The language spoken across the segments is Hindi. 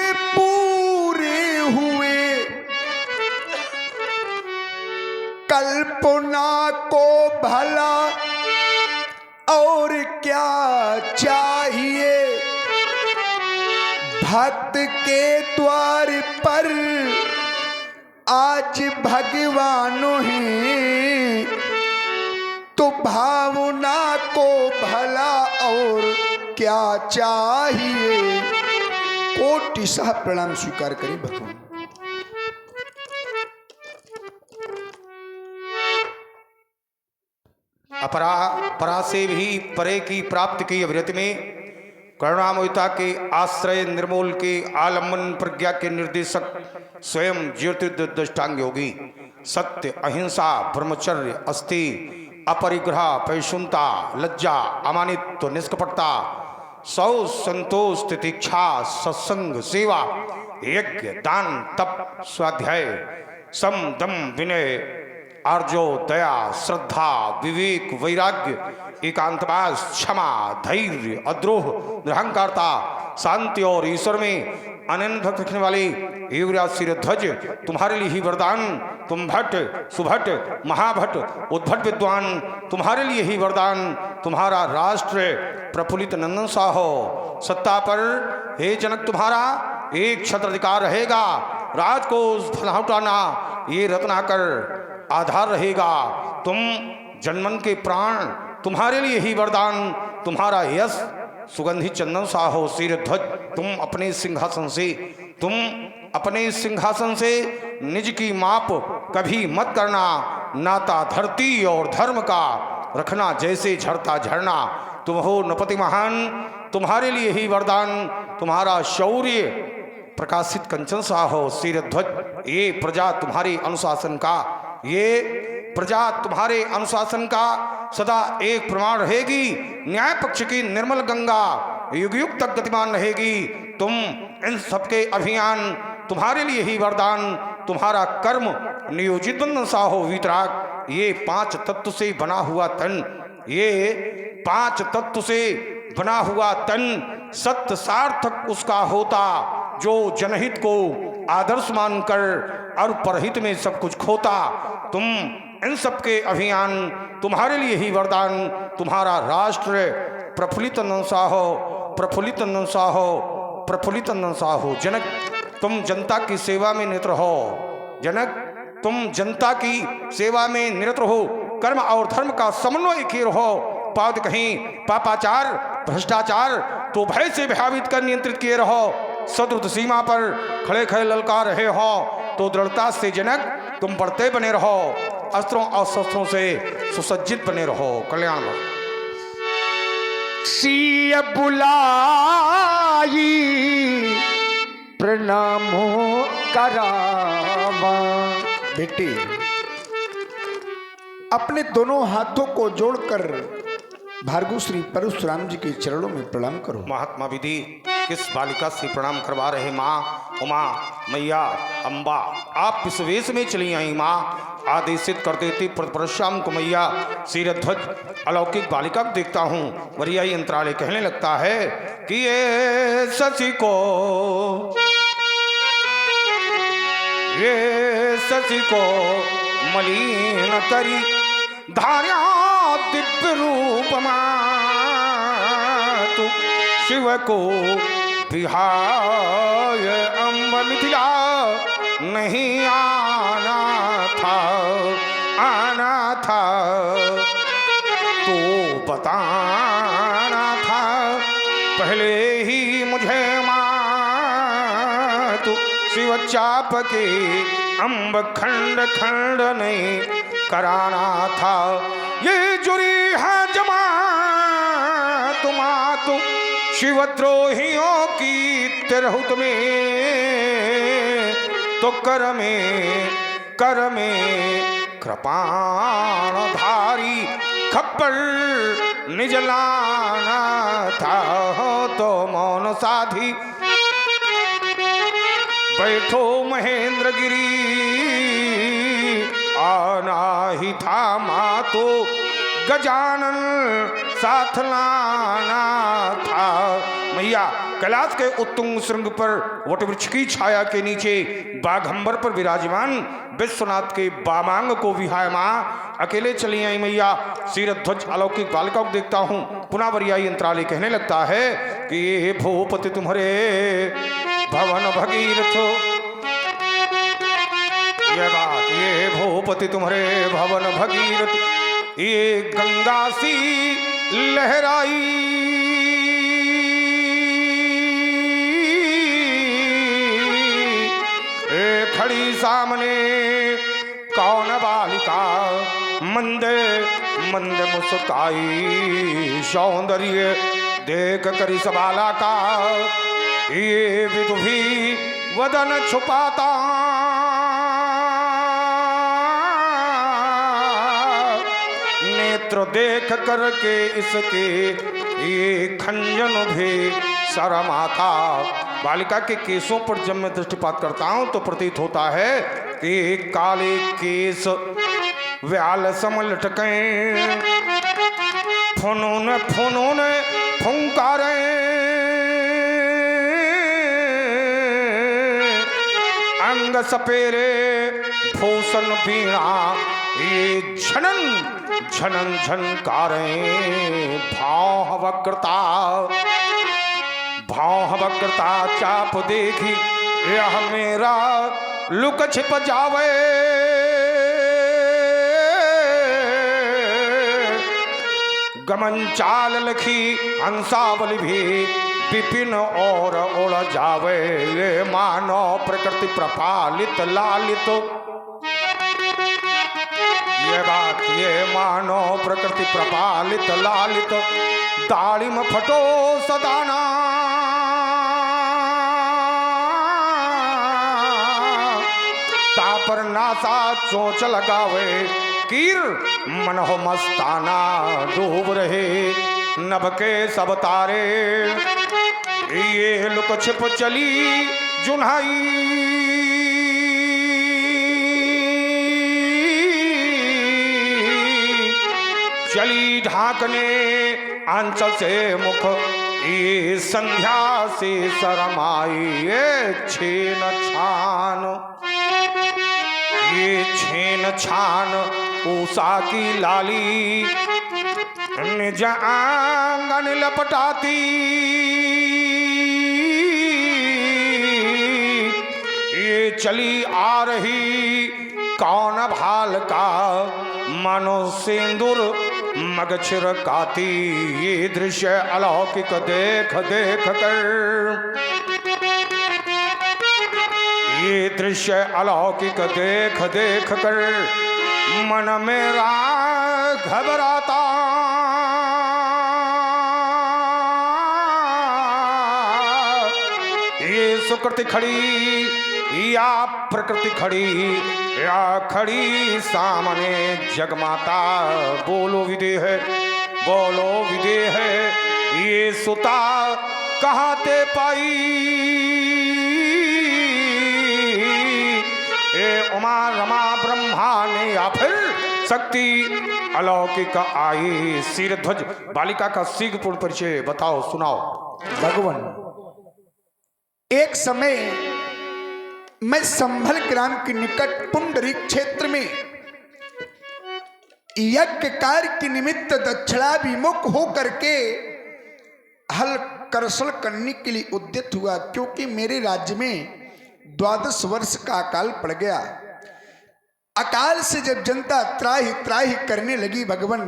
से पूरे हुए, कल्पना को भला और क्या चाहिए। भक्त के द्वार पर आज भगवान हैं, तो भावना को भला और क्या चाहिए। कोटि सह प्रणाम स्वीकार करें भगवान। अपरा परा से भी परे की प्राप्ति की अभिरति में करुणामयता के आश्रय निर्मूल के आलम्बन प्रज्ञा के निर्देशक स्वयं ज्योतिर्दृष्टांग योगी सत्य अहिंसा ब्रह्मचर्य अस्ति अपरिग्रह पैशुनता लज्जा अमानित्व निष्कपटता सौ संतोष तितिक्षा सत्संग सेवा यज्ञ दान तप स्वाध्याय सम दम विनय आर्जो दया श्रद्धा विवेक वैराग्य एकांतवास क्षमा धैर्य अद्रोह निरहंकारता शांति और ईश्वर में अनन्य भक्त रखने वाले युवराज शिरध्वज तुम्हारे लिए ही वरदान। तुम भट्ट सुभट महाभट्ट उद्भट विद्वान तुम्हारे लिए ही वरदान। तुम्हारा राष्ट्र प्रफुल्लित नंदन सा हो। सत्ता पर हे जनक तुम्हारा एक छत्राधिकार रहेगा। राजकोष फलौटाना ये रत्नाकर आधार रहेगा। तुम जन्मन के प्राण तुम्हारे लिए ही वरदान। तुम्हारा यश सुगंधी चंदन सा हो। शिरध्वज तुम अपने सिंहासन से निज की माप कभी मत करना। नाता धरती और धर्म का रखना जैसे झरता झरना। तुम हो नपति महान तुम्हारे लिए ही वरदान। तुम्हारा शौर्य प्रकाशित कंचन सा हो। शिरध्वज ये प्रजा तुम्हारे अनुशासन का सदा एक प्रमाण रहेगी। न्याय पक्ष की निर्मल गंगा युग युग तक गतिमान रहेगी। तुम इन सबके अभियान तुम्हारे लिए ही वरदान। तुम्हारा कर्म नियोजित बंधन सा हो वीतराग। ये पांच तत्व से बना हुआ तन सत्य सार्थक उसका होता जो जनहित को आदर्श मानकर और परहित में सब कुछ खोता। तुम इन सबके अभियान तुम्हारे लिए ही वरदान। तुम्हारा राष्ट्र प्रफुल्लित नंदन सा हो। जनक तुम जनता की सेवा में निरत रहो। कर्म और धर्म का समन्वय किए रहो। पाद कहीं पापाचार भ्रष्टाचार तो भय से भयभीत कर नियंत्रित किए रहो। सद्रुत सीमा पर खड़े खड़े ललकार रहे हो तो दृढ़ता से जनक तुम बढ़ते बने रहो। अस्त्रों और शस्त्रों से सुसज्जित बने रहो। कल्याण सिय बुलाई प्रणामो करावा। बेटी अपने दोनों हाथों को जोड़कर भार्गव श्री परशुराम जी के चरणों में प्रणाम करो। महात्मा विधि किस बालिका से प्रणाम करवा रहे? माँ उमा मैया अम्बा आप इस वेश में चली आई। माँ आदेशित कर देती परशुराम को मैया। शिरध्वज अलौकिक बालिका को देखता हूँ। वरियाई अंतराले कहने लगता है कि ये शशि को मलिन करी धार्या दिव्य रूप तू शिव को विहाय अम्ब मिथिला नहीं आना था तो बताना था पहले ही मुझे माँ। तू शिव चाप के अम्ब खंड खंड नहीं कराना था। ये जुरी है जमा तुम शिवद्रोहियों की तिरहुत में तो कर में कृपाण धारी खप्पर निजलाना था। तो मौन साधी बैठो महेंद्र गिरी आना ही था माँ तो गजानन साथ लाना था। मैया कैलाश के उत्तुंग श्रृंग पर वटवृक्ष की छाया के नीचे बाघंबर पर विराजमान विश्वनाथ के बामांग को विहाय माँ अकेले चली आई मैया। शीरध्वज अलौकिक बालिका को देखता हूँ। पुनः वरियाई अंतराले कहने लगता है कि ये भूपति तुम्हारे भवन भगीरथ, ये बात, ये भूपति तुम्हारे भवन भगीरथ, ये गंगा सी लहराई, खड़ी सामने कौन बालिका, मंद मंद मुस्काई, सौंदर्य देख कर इस बाला का ये विदुभी वदन छुपाता, नेत्र देख करके इसके ये खंजन भी शर्माता। बालिका के केसों पर जब मैं दृष्टिपात करता हूं तो प्रतीत होता है कि काले केस व्याल सम लटके, फुनून फुनून फुंकारे, अंग सपेरे भूषण पीणा, ये झनन झनन झनकारे, भाव वक्रता भाव वक्रता चाप देखी, यह मेरा लुक छिप जावे, गमन चाल लखी हंसावली भी विपिन और उड़ जावे, ये मानो प्रकृति प्रपालित लालित, ये बात, ये मानो प्रकृति प्रपालित लालित, दाड़िम फटो सदाना, तापर नासा चोंच लगावे, कीर मन हो मस्ताना, डूब रहे नभ के सब तारे, ये लुक छिप चली जुन्हाई, चली ढाकने आंचल से मुख, ये संध्या से शरमाई, ये छेन छान, ये छेन छान उषा की लाली, निज आंगन लपटाती, ये चली आ रही कौन भाल का, मानो सिंदूर मग छिड़काती, ये दृश्य अलौकिक देख देख कर, ये दृश्य अलौकिक देख देख कर मन मेरा घबराता, ये सुकृति खड़ी या प्रकृति खड़ी, या खड़ी सामने जगमाता, बोलो विदेह बोलो विदेह, ये सुता कहाँ ते पाई, ये उमा रमा ब्रह्मा ने या फिर शक्ति अलौकिक आई। शीरध्वज बालिका का शीघ्रपूर्ण परिचय बताओ, सुनाओ। भगवान, एक समय मैं संभल ग्राम के निकट पुंडरीक क्षेत्र में यज्ञ कार्य के निमित्त दक्षिणाभिमुख होकर के हल करसल करने के लिए उद्यत हुआ, क्योंकि मेरे राज्य में 12 वर्ष का अकाल पड़ गया। अकाल से जब जनता त्राहि त्राहि करने लगी, भगवान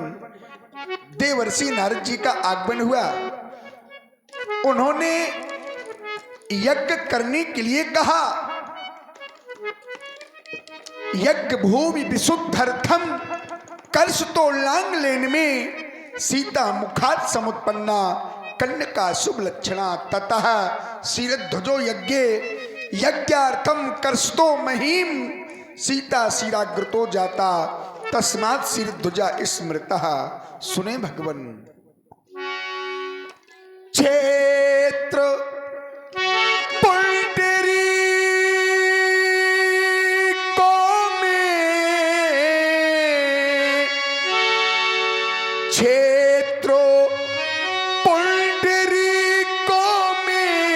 देवर्षि नारद जी का आगमन हुआ। उन्होंने यज्ञ करने के लिए कहा। यज्ञ भूमि विशुद्धर्थम कर्ष तो लांग लेन में सीता मुखात समुत्पन्ना कन्या शुभ लक्षणा ततः शीरध्वजो यज्ञ यज्ञार्थम कर्षतो महीम सीता शीराग्रतो जाता तस्मात् शीरध्वजा स्मृतः। सुने भगवन, क्षेत्र क्षेत्रो पुंडरीको में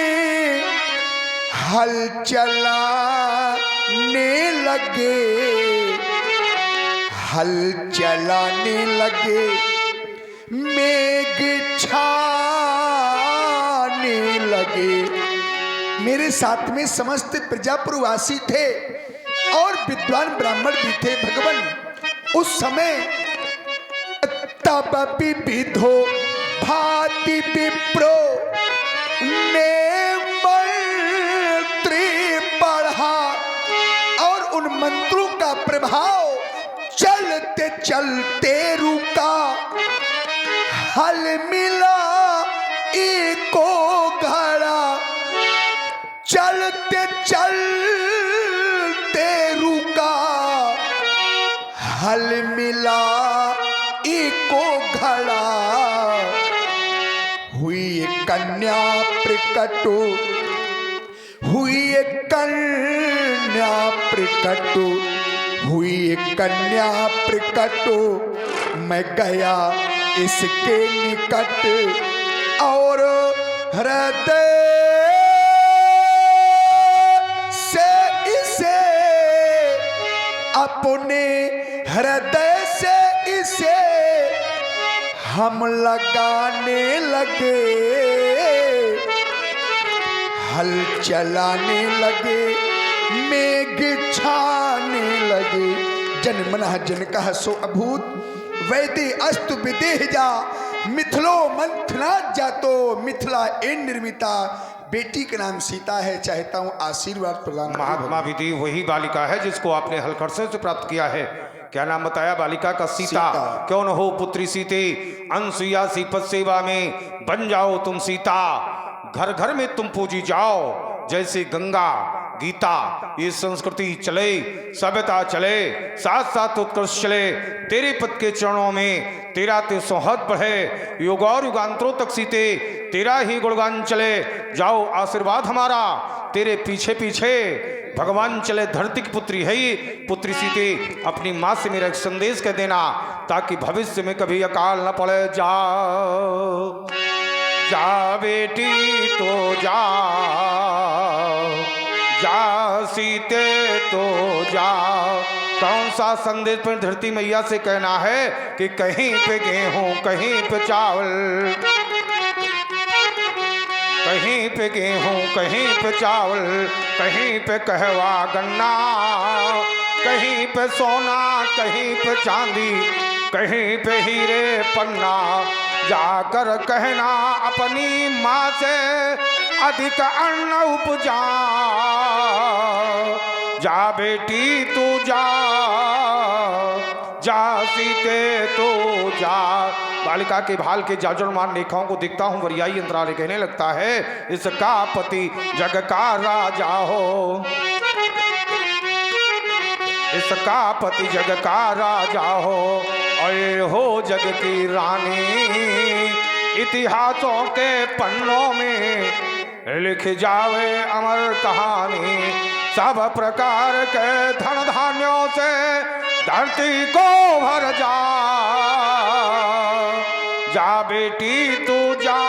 चलाने लगे, हल चलाने लगे, मेघ छाने लगे। मेरे साथ में समस्त प्रजापुरवासी थे और विद्वान ब्राह्मण भी थे भगवान। उस समय तब विविधो भांति विप्रो ने मंत्र पढ़ा, और उन मंत्रों का प्रभाव चलते चलते रुका। हल मिला एको घड़ा, चलते चलते रुका। हल मिला एको घड़ा, हुई एक कन्या प्रकट, हुई एक कन्या प्रकट, हुई एक कन्या प्रकट। मैं गया इसके निकट और हृदय से इसे, अपने हृदय से इसे हम लगाने लगे, हल चलाने लगे, मेघ छाने लगे। जन मनः जन कह सो अभूत, वैदे अस्तु विदेह जा, मिथिलो मंथना जातो, मिथिला एन निर्मिता। बेटी का नाम सीता है, चाहता हूँ आशीर्वाद प्रदान। महात्मा विधि वही बालिका है जिसको आपने हलखर्से से प्राप्त किया है। क्या नाम बताया बालिका का? सीता। क्यों न हो पुत्री सीते, अनसुईया सीपत सेवा में बन जाओ तुम सीता। घर घर में तुम पूजी जाओ, जैसे गंगा गीता ये संस्कृति चले, सभ्यता चले, साथ साथ उत्कर्ष चले। तेरे पद के चरणों में तेरा ते सौहद बढ़े, युगौर युगांतरों तक सीते तेरा ही गुणगान चले। जाओ आशीर्वाद हमारा तेरे पीछे पीछे, भगवान चले धरती की पुत्री है ये पुत्री सीते। अपनी माँ से मेरा एक संदेश कह देना, ताकि भविष्य में कभी अकाल न पड़े। जा जा बेटी तो जा, जा सीते तो जा। कौन सा संदेश पर धरती मैया से कहना है कि कहीं पे गेहूं, कहीं पे चावल, कहीं पे गेहूं, कहीं पे चावल, कहीं पे कहवा गन्ना, कहीं पे सोना, कहीं पे चांदी, कहीं पे हीरे पन्ना। जाकर कहना अपनी माँ से अधिक अन्न उपजा। जा बेटी तू जा, जा सीते तू जा। बालिका के भाल के जाजरमान रेखाओं को देखता हूँ, वरियाई अंतराले कहने लगता है, इसका पति जग का राजा हो, इसका पति जग का राजा हो, अये हो जग की रानी। इतिहासों के पन्नों में लिख जावे अमर कहानी। सब प्रकार के धन धान्यों से धरती को भर जा। जा बेटी तू जा,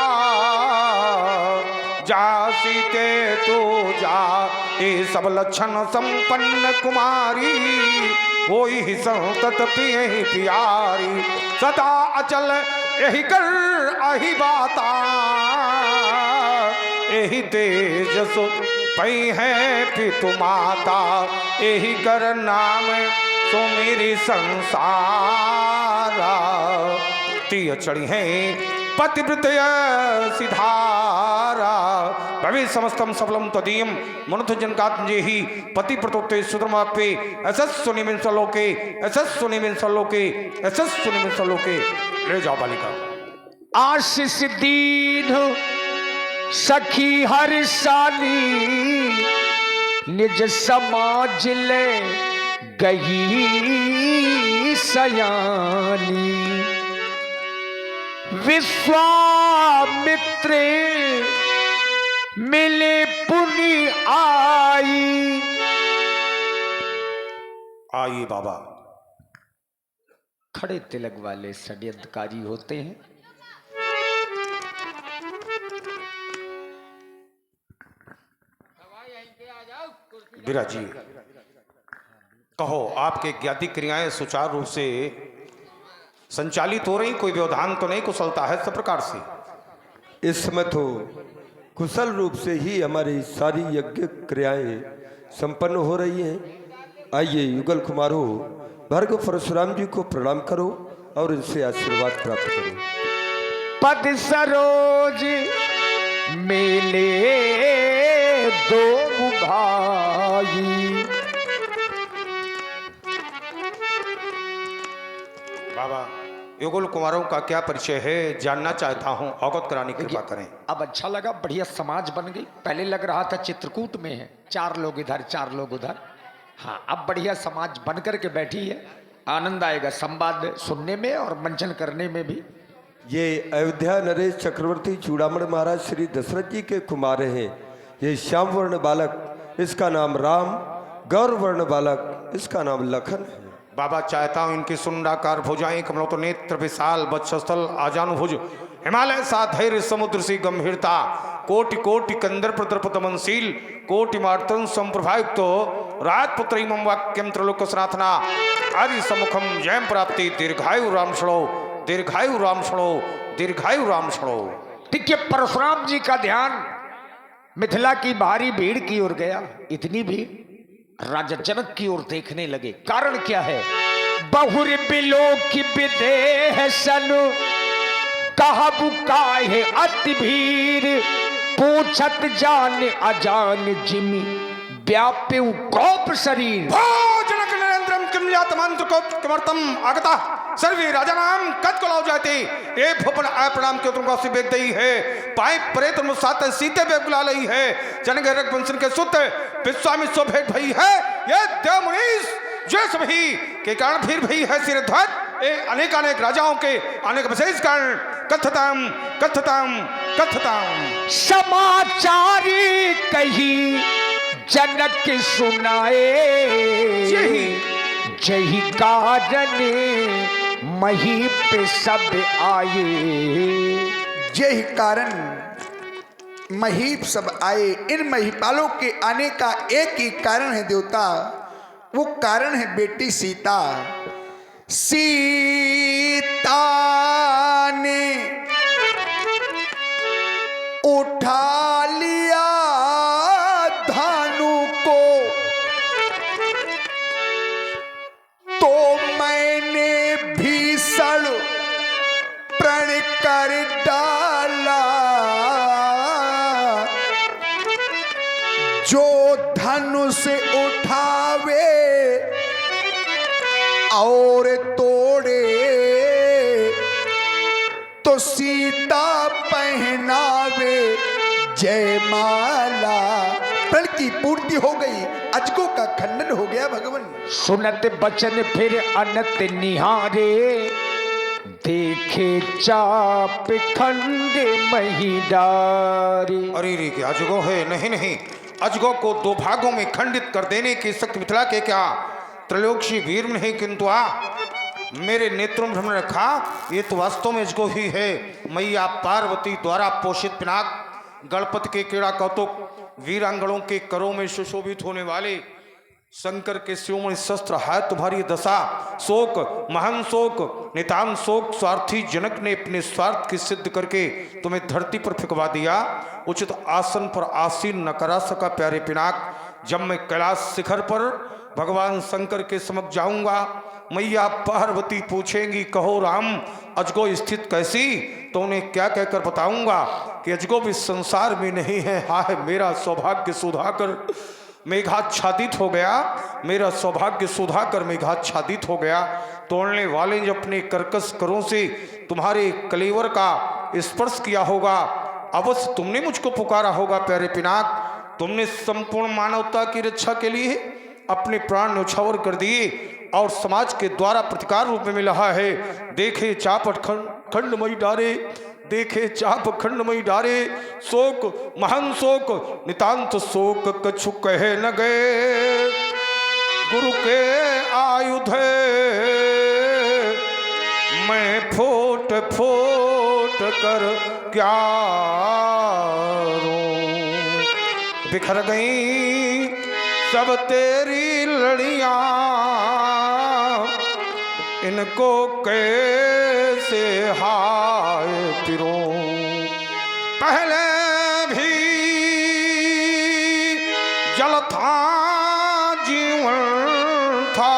जा सीते तू जा। ये सब लक्षण संपन्न कुमारी, वही ही संतत पिए ही प्यारी। सदा अचल यही कर आही बाता, यही तेजस पई है पितु माता। यही कर नाम सो मेरी संसारा। तीय चढ़ी है पतिव्रत सिधारा। भवि समस्तम सबलम तदीयम मनुथ जनकात्मजेहि पतिव्रतोत्ते सुधर्मात्वे असस्वनिमिन सलोके, असस्वनिमिन सलोके, असस्वनिमिन सलोके। ले जाओ बालिका। आशीष दीन सखी हर साली, निज समाज ले गई सयानी। विश्वामित्र मिले पुनि आई। आइए बाबा। खड़े तिलक वाले षड्यंत्रकारी होते हैं। विराजी, कहो आपके ज्ञाति क्रियाएं सुचारू रूप से संचालित हो रही, कोई व्यवधान तो नहीं, कुशलता है सब प्रकार से? इस समय तो कुशल रूप से ही हमारी सारी यज्ञ क्रियाएं संपन्न हो रही हैं। आइए युगल कुमारो, भर्ग परशुराम जी को प्रणाम करो और इनसे आशीर्वाद प्राप्त करो। पद सरोज मेले दो भाई। बाबा, युगल कुमारों का क्या परिचय है, जानना चाहता हूं, अवगत कराने की कृपा करें। अब अच्छा लगा, बढ़िया समाज बन गई। पहले लग रहा था चित्रकूट में है, 4 लोग इधर 4 लोग उधर। हाँ, अब बढ़िया समाज बन करके बैठी है। आनंद आएगा संवाद सुनने में और मंचन करने में भी। ये अयोध्या नरेश चक्रवर्ती चूड़ामण महाराज श्री दशरथ जी के कुमार हैं। ये श्याम वर्ण बालक, इसका नाम राम, गौर वर्ण बालक, इसका नाम लखन है। बाबा, चाहता हूं इनकी सुंडाकार भुजाएं, कमलों नेत्र विशाल, वक्षस्थल आजानुभुज, हिमालय सा धैर्य, समुद्र सी गंभीरता, कोटि कोटि कंदर प्रदर्प दमनशील, कोटि मार्तन संप्रभायुक्त, राजपुत्र इमं वाक्यम त्रिलोक सनातना, आदि सम्मुखम जयम प्राप्ति, दीर्घायु राम शणो, दीर्घायु राम शणो, दीर्घायु राम शणो। ठीक है, परशुराम जी का ध्यान मिथिला की भारी भीड़ की ओर गया। इतनी भीड़ राजा जनक की ओर देखने लगे। कारण क्या है? बहुर बिलो की विदेह सन, कहबु काहे अति भीड़, पूछत जान अजान जिमि, व्याप्यु कोप शरीर। जनक नरेंद्रम किम जात मंत्र को किमर्थम आगता, सर्वे राजा नाम कद को लाओ जाते, ए भूपन आय प्रणाम के तुमको से बेद दई है, पाए परे तुम साथ सीते पे बुला लई है, जनक रघुवंशन के सुत विश्वामित्र सो भेंट भई है, ये देव मुनीस जो सभी के कारण फिर भई है सिरध्वज, ए अनेक अनेक राजाओं के अनेक विशेष कारण, कथताम कथताम कथताम। समाचारी कही जनक सुनाए, जही कारण मही पे सब आए। यही कारण महीप सब आए। इन महीपालों के आने का एक ही कारण है देवता, वो कारण है बेटी सीता। सीता ने उठा लिया धानु को, तो मैंने भीषण प्रण कर डाला, जो धनुष उठावे और तोड़े, तो सीता पहनावे जयमाला। प्रण की पूर्ति हो गई, अजगों का खंडन हो गया भगवान। सुनत बचन फिर अनत निहारे, देखे चाप खंडे मही डारे। अरे रे, क्या अजगो है? नहीं नहीं, अजगो को 2 भागों में खंडित कर देने की शक्ति मिथिला के क्या त्रैलोक्य वीर में नहीं, किंतु मेरे नेत्रों में हमने रखा, ये तो वास्तव में अजगो ही है। मैया पार्वती द्वारा पोषित पिनाक, गणपति के केड़ा कौतुक, वीरांगणों के करों में सुशोभित होने वाले शंकर के शिरोमणि शस्त्र है तुम्हारी दशा। शोक, महान शोक, नितान शोक, स्वार्थी जनक ने अपने स्वार्थ की सिद्ध करके तुम्हें धरती पर फिकवा दिया। उचित आसन पर आसीन न करा सका प्यारे पिनाक। जब मैं कैलाश शिखर पर भगवान शंकर के समक्ष जाऊंगा, मैया पार्वती पूछेंगी, कहो राम अजगो स्थित कैसी, तो उन्हें क्या कहकर बताऊंगा कि अजगो भी संसार में नहीं है। हाय मेरा सौभाग्य सुधाकर मेघाच्छादित हो गया, मेरा सौभाग्य सुधाकर मेघाच्छादित हो गया। तोड़ने वाले ने अपने कर्कश करों से तुम्हारे कलेवर का स्पर्श किया होगा, अवश्य तुमने मुझको पुकारा होगा प्यारे पिनाक। तुमने संपूर्ण मानवता की रक्षा के लिए अपने प्राण न्यौछावर कर दिए और समाज के द्वारा प्रतिकार रूप में मिल रहा है। देखे चापट खंडमयी डारे, देखे चाप खंडमयी डारे, शोक महान शोक, नितांत शोक कछु कह न गए। गुरु के आयुध मैं फोट फोट कर क्या रो, बिखर गई सब तेरी लड़ियां, इनको कैसे हाय पिरो। पहले भी जल था जीवन था,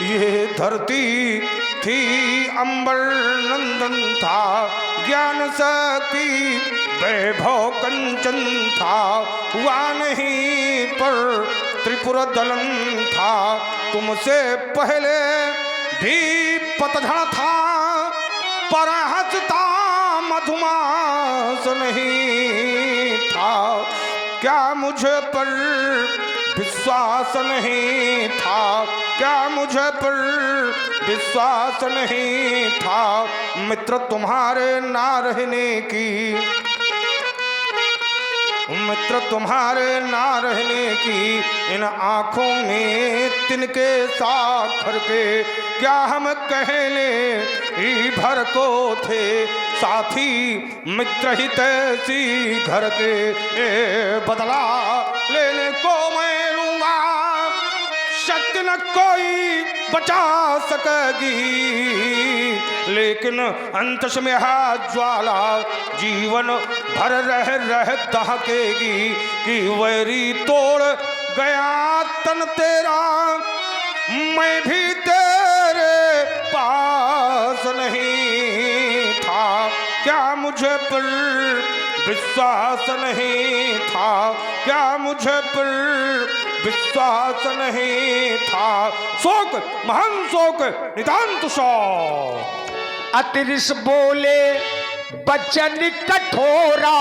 ये धरती थी अंबर नंदन था, ज्ञान शक्ति वैभव कंचन था, हुआ नहीं पर त्रिपुर दलन था। तुमसे पहले भी पतझड़ था, पर हंसता मधुमास नहीं था। क्या मुझे पर विश्वास नहीं था, क्या मुझे पर विश्वास नहीं था। मित्र तुम्हारे ना रहने की, मित्र तुम्हारे ना रहने की, इन आंखों में तिनके साखर के, क्या हम कहने ही भर को थे साथी, मित्र ही तैसी घर के। बदला लेने को मैं लूंगा, शक्ति न कोई बचा सकेगी, लेकिन अंतस में है ज्वाला जीवन भर रह दहकेगी। कि वैरी तोड़ गया तन तेरा, मैं भी तेरे पास नहीं था। क्या मुझे पर विश्वास नहीं था, क्या मुझे पर विश्वास नहीं था। शोक महान शोक नितांत शोक। अतिरिस बोले बचन कठोरा,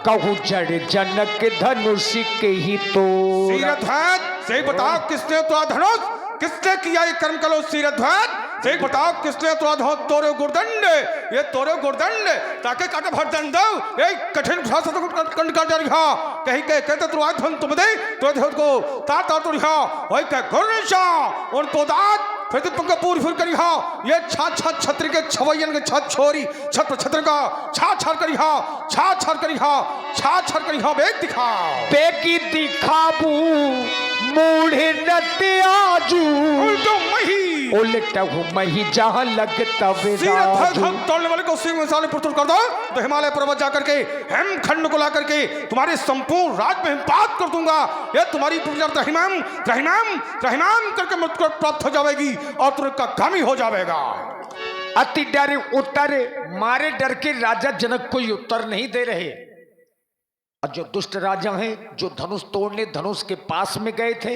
कहूँ जड़ जनक धनुष के ही तोड़ा। सीरध्वज से बताओ किसने तो धनुष, किसने किया ये कर्म कलो। सीरध्वज से बताओ किसने तो तोरे गुरदंड, ये तोरे गुरदंड ताके काटे भर दंड ये कठिन भाषा तो कंड का डरिहा कहीं के कहते तो आज धन तुम दे तो धन को ता तो रिहा वही के गुरशा उन पोदात फिर पंख पूरी फिर करिहा। ये छाछ छाछ छत्र के छवैयन के छत छोरी छत्र छत्र का छा छार करिहा, छा छार करिहा, छा छार करिहा। बेग दिखा बेगी दिखाबू मूढ़े नत्याजू, उल्टो मही उल्टा हूँ मही जहाँ लगता हम तोड़ने वाले को सिंह मिसाल प्रस्तुत कर दो तो हिमालय पर्वत जाकर के हेम खंड को ला करके तुम्हारे संपूर्ण राज में हिमपात कर दूंगा। ये तुम्हारी रहीमाम रहीमाम रहीमाम करके मुझको प्राप्त हो जाएगी और तुरंत गामी हो जाएगा। अति डरे उत्तर मारे डर के राजा जनक कोई उत्तर नहीं दे रहे। और जो दुष्ट राजा हैं जो धनुष तोड़ने धनुष के पास में गए थे,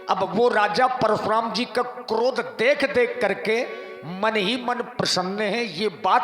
अब वो राजा परशुराम जी का क्रोध देख देख करके मन ही मन प्रसन्न है। ये बात